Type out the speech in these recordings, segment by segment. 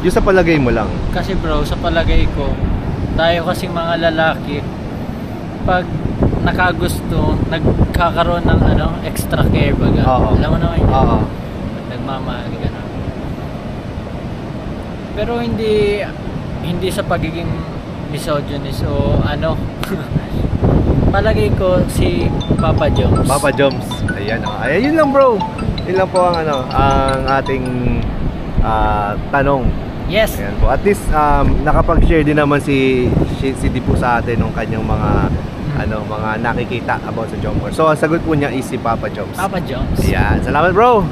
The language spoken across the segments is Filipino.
Yung sa palagay mo lang. Kasi bro, sa palagay ko, tayo kasing mga lalaki, pag nakagusto, nagkakaroon ng extra care baga. Oo. Alam mo naman yun. Oo. Nagmamahal ka na. Pero hindi sa pagiging misogynist o palagay ko si Papa Joms. Papa Joms. Ayan. Ayan, yun lang bro. Yun lang po ang ang ating tanong. Yes. Ayan po. At least nakapag-share din naman si Dipo sa atin ng kanyang mga mga nakikita about sa Jomar. So ang sagot po niya is si Papa Joms. Papa Joms. Ayan. Salamat bro.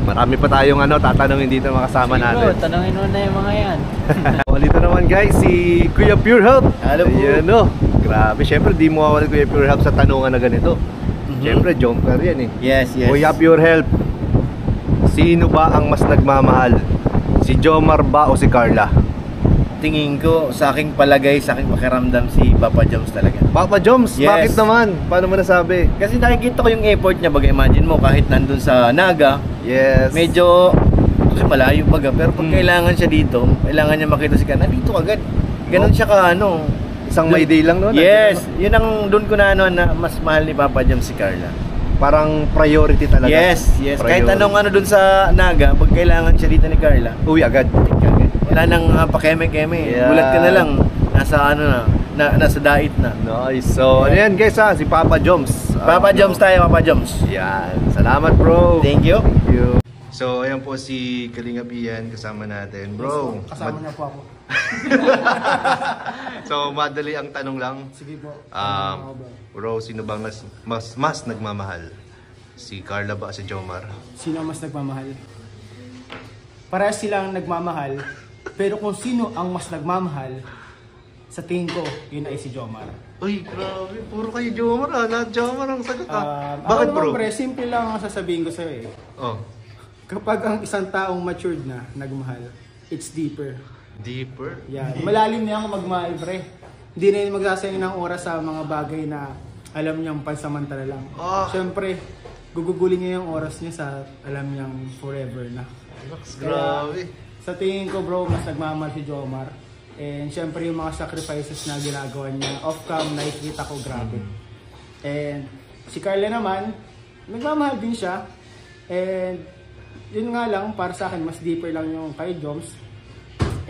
Marami pa tayong tatanungin dito mga kasama natin. Bro, tanungin mo na yung mga yan. Dito naman guys si Kuya Pure Health. Hello po. Ayan grabe. Siyempre di mo mawala Kuya Pure Health sa tanungan na ganito. Siyempre Jomar yan eh. Yes. Kuya Pure Health, sino ba ang mas nagmamahal? Si Jomar ba o si Carla? Tingin ko, sa aking palagay, sa aking pakiramdam, si Papa Joms talaga. Papa Joms? Yes. Bakit naman? Paano mo nasabi? Kasi nakikita ko yung effort niya, baga imagine mo, kahit nandun sa Naga, Yes. medyo kasi malayo baga, pero pag kailangan siya dito, kailangan niya makita si Carla, dito agad. Ganon siya ka Isang may day lang noon. Yes, yun ang doon ko na na mas mahal ni Papa Joms si Carla. Parang priority talaga. Yes. Kahit Priority. anong doon sa Naga, pag kailangan siya dito ni Carla, Uwi agad. wala nang pakeme-keme. Yeah. Gulat ka na lang. Nasa nasa dait na. Nice. So, yan guys si Papa Joms. Papa Joms tayo, Papa Joms. Yan. Salamat bro. Thank you. Thank you. So, ayan po si Kalingap Ian kasama natin. Bro. Kasama niya po ako. So, madali ang tanong lang. Sige po. Bro, sino bang mas nagmamahal? Si Carla ba si Jomar? Sino ang mas nagmamahal? Parehas silang nagmamahal, pero kung sino ang mas nagmamahal, sa tingin ko, yun ay si Jomar. Uy, grabe. Puro kayo Jomar Lahat Jomar ang sagot Ako Bakit bro? naman, pre, simple lang ang sasabihin ko sa'yo eh. Oh. Kapag ang isang taong matured na nagmahal, it's deeper. Deeper? Yan. Malalim niya ang magmahal, pre. Hindi na yun magsasayang ng oras sa mga bagay na alam niyang pansamantala lang. Siyempre, gugugulin niya yung oras niya sa alam niyang forever na. Grabe. Sa tingin ko bro, mas nagmamahal si Jomar. And syempre yung mga sacrifices na ginagawa niya, off-cam, nakikita ko grabe. And si Carla naman, nagmamahal din siya. And yun nga lang, para sa akin, mas deeper lang yung kay Joms.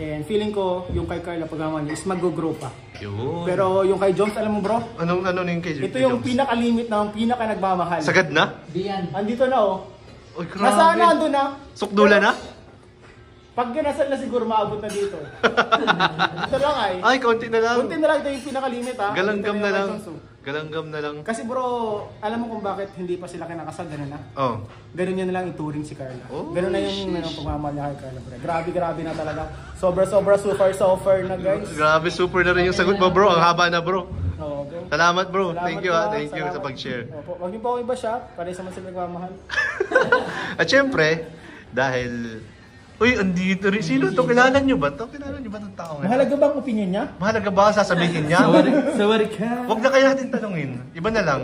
And feeling ko, yung kay Carla pagmamahal niya is mag-grow pa. Yun. Pero yung kay Joms, alam mo bro? Ano yung kay Ito yung pinaka-limit na, yung pinaka-nagmamahal. Sagad na? Diyan. Andito na oh. Uy, grabe. Nasaan na, andun na? Sukdula na? Pag ganasal na siguro, maabot na dito. Ito lang ay. Ay, konti na lang. Kunti na lang, ito yung pinaka-limit ha. Galanggam Ito na lang. yung Johnson. Galanggam na lang. Kasi bro, alam mo kung bakit hindi pa sila kinakasal, gano'n na? Oh. Ganun yun na lang ituring si Carla. Oh, Ganun na yung pagmamahal niya kay Carla. Pre. Grabe na talaga. Sobra, super na guys. Grabe, super na rin yung sagot mo bro. Ang haba na bro. Oo, bro. Salamat bro. Salamat, Thank you bro. Thank you Salamat. sa pag-share. Opo. Huwag niyo po ako iba siya. Pareha naman sila nagmamahal. At syempre, dahil... Uy, andito rin. Sino to? Kilala nyo ba to? Kilala nyo ba itong tao ngayon? Mahalaga ba ang opinion niya? Mahalaga ba sasabihin niya? Sorry ka. Huwag na kaya natin tanungin. Iba na lang.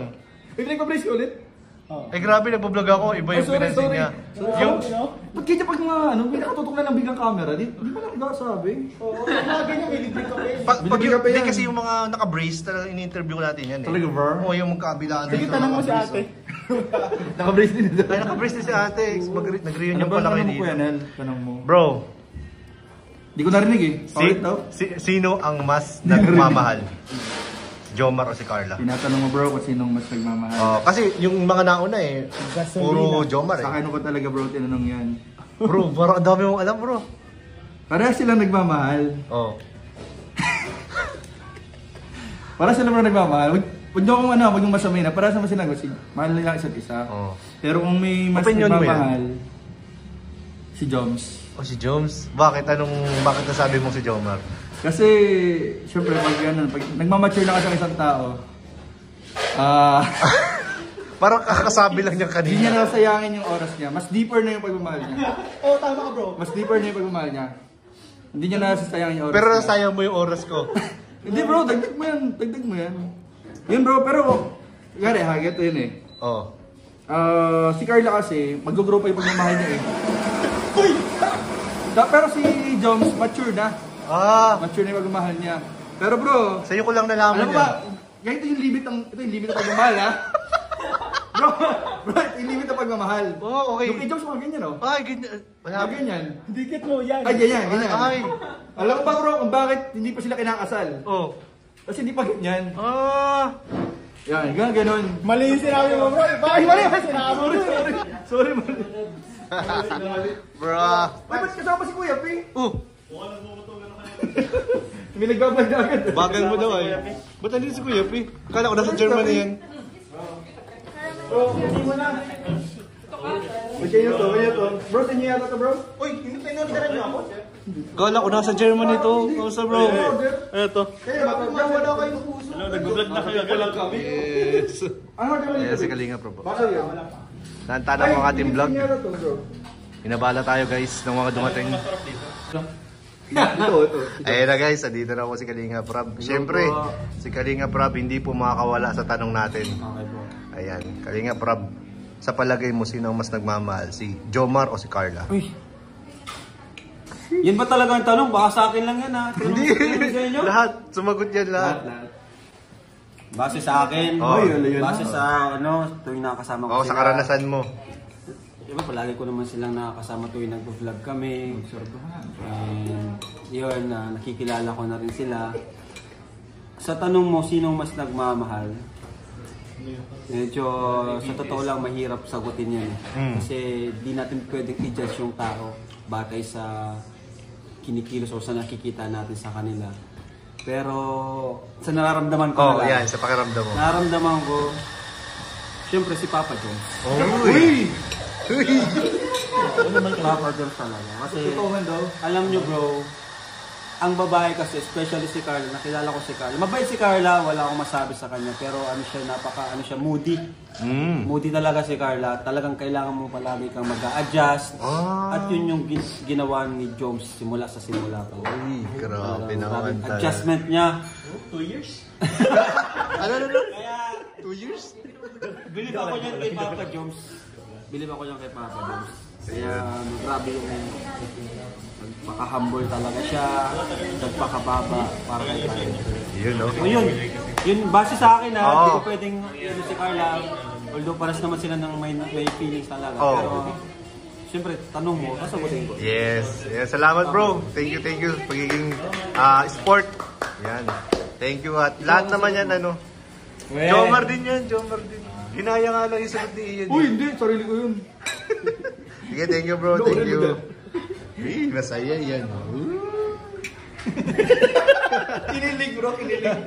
Pinag-brace ko ulit? Eh grabe, nagbablog ako. Iba yung pinansin niya. Yung... Ba't kaya pag mga may nakatutok na ng biglang camera, di ba lang nakasabi? Oo, mga ganyan, may libre ka pa yun. Pag Binibigyan yung, pa yan. hindi kasi yung mga naka-brace, talagang ini-interview natin yan eh. Talaga ba? Oo, yung magkabilaan. Sige, tanong mo si ate. Nakabrace din ito. Ay, naka-brace din si ate. Nag-reunion Ano ba pala kayo tanong mo dito. kuya Nel? Tanong mo. Bro, Di ko narinig eh. Paulit daw. sino ang mas nagmamahal? Si Jomar o si Carla? Tinatanong mo bro kung sinong mas nagmamahal. Kasi yung mga nauna eh, puro Jomar Sa eh. akin ko talaga bro, tinanong yan. Bro, parang ang dami mong alam bro. Parehas silang nagmamahal. Oh. Para sila bro nagmamahal. Huwag niyo akong huwag yung masamay na. Para sa mas sinagot, mahal nila isa't isa. Oh. Pero kung may mas Opinion mo nagmamahal, si Joms. Oh, si Joms? Bakit nasabi mo si Jomar? Kasi, syempre, pag nagmamature na kasi ang isang tao, Parang kakasabi lang niya hindi niya kanina. nasayangin yung oras niya. Mas deeper na yung pagmamahal niya. Oo, tama ka bro. Mas deeper na yung pagmamahal niya. Hindi niya nasasayangin yung oras Pero niya. nasayang mo yung oras ko. Hindi bro, dagdag mo yan. Dagdag mo yan. Yun bro, pero, gari ha, ito yun eh. Oh. Si Carla kasi, mag-grow pa yung pagmamahal niya eh. Pero si Joms, mature na. Mature na yung pagmamahal niya. Pero bro, Sa'yo ko lang nalaman alam mo ba, ganito yung limit ng pagmamahal ha? Bro, ito yung limit ng pagmamahal. Okay. Yung kay Joms, mga ganyan oh. Ay, ganyan. Mga ganyan. Dikit mo yan. Ay, ganyan. Ay. Alam mo ba bro, kung bakit hindi pa sila kinakasal? Oh. Kasi hindi pa ganyan. Yan, ganun. Mali yung sinabi mo, bro. Bakit mali yung sinabi mo? Sorry, mali. Bro. Ay, ba't kasama si Kuya P? May nagbablog na agad. Bagal mo daw ay. Ba't nandito si Kuya P? Kala ko nasa Germany yan. Bro, hindi mo na. Ba't kayo to? Bro, sa inyo yata to bro? Uy, hindi pinorderan niyo ako. Kala ko nasa Germany to. Kamusta bro? Eto. Kaya bakit bro, wala kayong puso? Nag-vlog na kayo lang kami. Yes. Ano ka Ayan si Kalinga bro. Baka yun. Nantana mo ang ating vlog. Hindi yata to bro. Inabala tayo guys ng mga dumating. Ito. Ayan na guys, andito na po si Kalinga Prab. Siyempre, si Kalinga Prab hindi po makakawala sa tanong natin. Okay bro. Ayan, Kalinga Prab, sa palagay mo sino ang mas nagmamahal? Si Jomar o si Carla? Uy. Yan ba talaga ang tanong? Baka sa akin lang yan ha. Hindi! Lahat, sumagot yan lahat. Base sa akin. Oh. Base sa tuwing nakakasama ko Oo, sa karanasan mo. Diba, palagi ko naman silang nakakasama tuwing nag-vlog kami. And yun, nakikilala ko na rin sila. Sa tanong mo, sinong mas nagmamahal? Medyo, sa totoo lang, mahirap sagutin yan. Kasi di natin pwedeng i-judge yung tao batay sa kinikilos o sa nakikita natin sa kanila. Pero, sa nararamdaman ko Oh, na lang. yan, sa pakiramdam mo. Nararamdaman ko, syempre si Papa Jones. Uy! Papa Jones talaga. Kasi, alam nyo bro, ang babae kasi, especially si Carla, nakilala ko si Carla. Mabait si Carla, wala akong masabi sa kanya. Pero moody. Moody talaga si Carla. Talagang kailangan mo palagi kang mag-a-adjust. At yun yung ginawa ni Jones simula sa simula pa. Uy, grabe naman talaga. Adjustment niya. 2 years? Ano? Kaya, 2 years? bilib ako niyan kay Papa Jones. Kaya grabe yung nagpaka-humble talaga siya, nagpakababa para kay Carla. Yun, no? So yun base sa akin Oo. hindi ko pwedeng si Carla, although paras naman sila ng may feelings talaga. Oo. Pero siyempre, tanong mo, sasagutin ko. Yes. Salamat bro. Thank you. Pagiging sport. Yan. Thank you at lahat naman yan Jomar din yan. Hinaya nga lang yung sagot ni Ian. Uy, hindi. Sarili ko yun. Sige, thank you bro. Thank you. Masaya yan. Kinilig bro, kinilig.